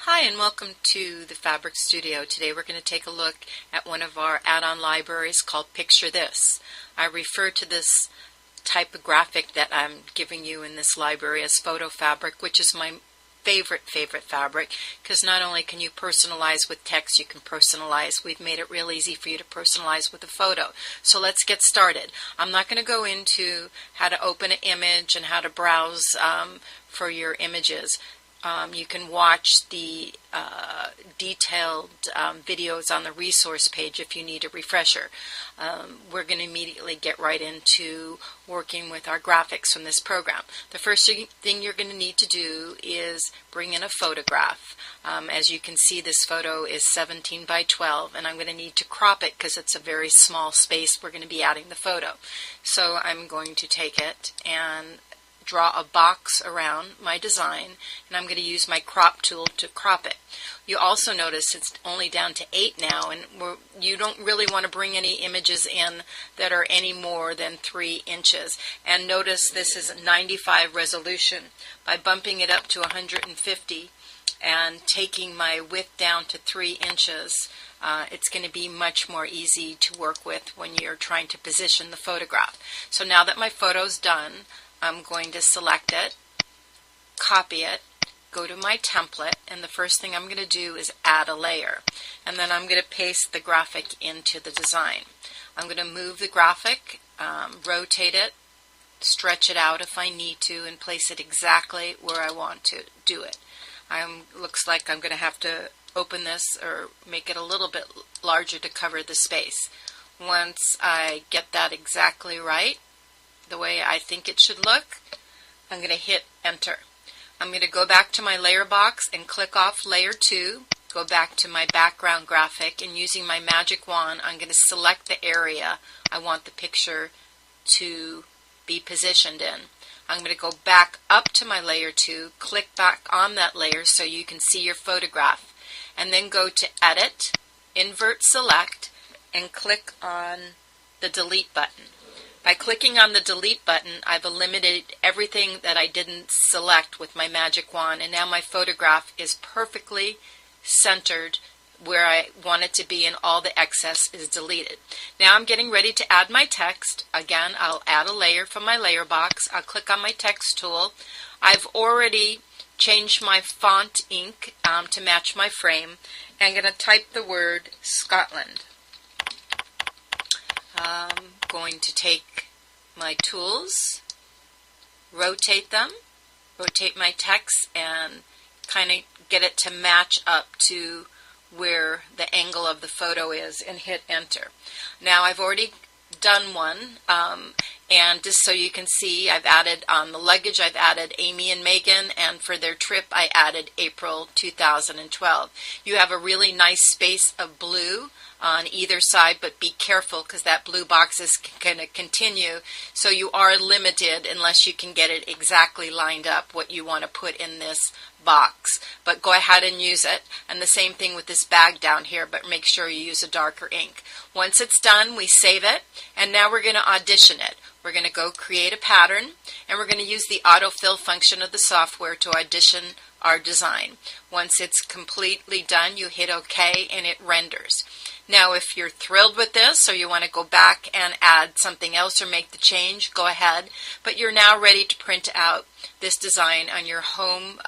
Hi and welcome to the Fabric Studio. Today we're going to take a look at one of our add-on libraries called Picture This. I refer to this type of graphic that I'm giving you in this library as Photo Fabric, which is my favorite fabric, because not only can you personalize with text, you can personalize. We've made it real easy for you to personalize with a photo. So let's get started. I'm not going to go into how to open an image and how to browse for your images. You can watch the detailed videos on the resource page if you need a refresher. We're going to immediately get right into working with our graphics from this program. The first thing you're going to need to do is bring in a photograph. As you can see, this photo is 17 by 12, and I'm going to need to crop it because it's a very small space we're going to be adding the photo. So I'm going to take it and draw a box around my design, and I'm going to use my crop tool to crop it. You also notice it's only down to 8 now, and you don't really want to bring any images in that are any more than 3 inches. And notice this is 95 resolution. By bumping it up to 150 and taking my width down to 3 inches, it's going to be much more easy to work with when you're trying to position the photograph. So now that my photo's done, I'm going to select it, copy it, go to my template, and the first thing I'm going to do is add a layer. And then I'm going to paste the graphic into the design. I'm going to move the graphic, rotate it, stretch it out if I need to, and place it exactly where I want to do it. Looks like I'm going to have to open this or make it a little bit larger to cover the space. Once I get that exactly right, the way I think it should look, I'm going to hit enter. I'm going to go back to my layer box and click off layer 2, go back to my background graphic, and using my magic wand I'm going to select the area I want the picture to be positioned in. I'm going to go back up to my layer 2, click back on that layer so you can see your photograph, and then go to edit, invert select, and click on the delete button. By clicking on the delete button, I've eliminated everything that I didn't select with my magic wand, and now my photograph is perfectly centered where I want it to be, and all the excess is deleted. Now I'm getting ready to add my text. Again, I'll add a layer from my layer box. I'll click on my text tool. I've already changed my font ink to match my frame. I'm going to type the word Scotland. I'm going to take my tools, rotate them, rotate my text, and kind of get it to match up to where the angle of the photo is, and hit enter. Now I've already done one, and just so you can see, I've added on the luggage, I've added Amy and Megan, and for their trip I added April 2012. You have a really nice space of blue on either side, but be careful because that blue box is going to continue, so you are limited unless you can get it exactly lined up what you want to put in this box. But go ahead and use it, and the same thing with this bag down here, but make sure you use a darker ink. Once it's done, we save it, and now we're going to audition it. We're going to go create a pattern, and we're going to use the autofill function of the software to audition our design. Once it's completely done, you hit OK and it renders. Now if you're thrilled with this, or you want to go back and add something else or make the change, go ahead. But you're now ready to print out this design on your home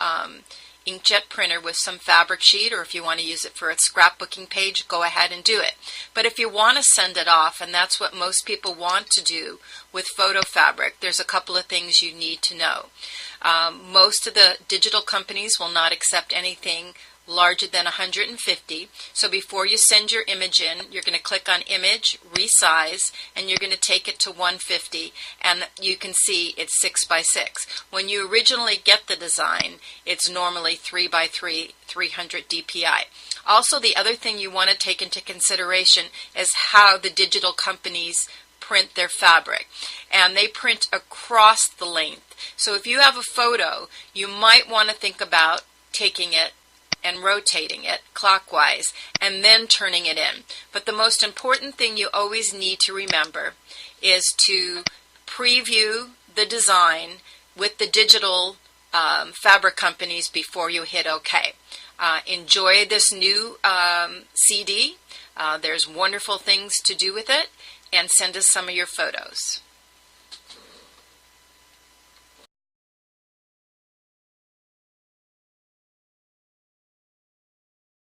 inkjet printer with some fabric sheet, or if you want to use it for a scrapbooking page, go ahead and do it. But if you want to send it off, and that's what most people want to do with photo fabric, there's a couple of things you need to know. Most of the digital companies will not accept anything larger than 150. So before you send your image in, you're going to click on image, resize, and you're going to take it to 150, and you can see it's 6 by 6. When you originally get the design, it's normally 3 by 3, 300 DPI. Also, the other thing you want to take into consideration is how the digital companies print their fabric, and they print across the length. So if you have a photo, you might want to think about taking it and rotating it clockwise and then turning it in. But the most important thing you always need to remember is to preview the design with the digital fabric companies before you hit OK. Enjoy this new CD. There's wonderful things to do with it, and send us some of your photos.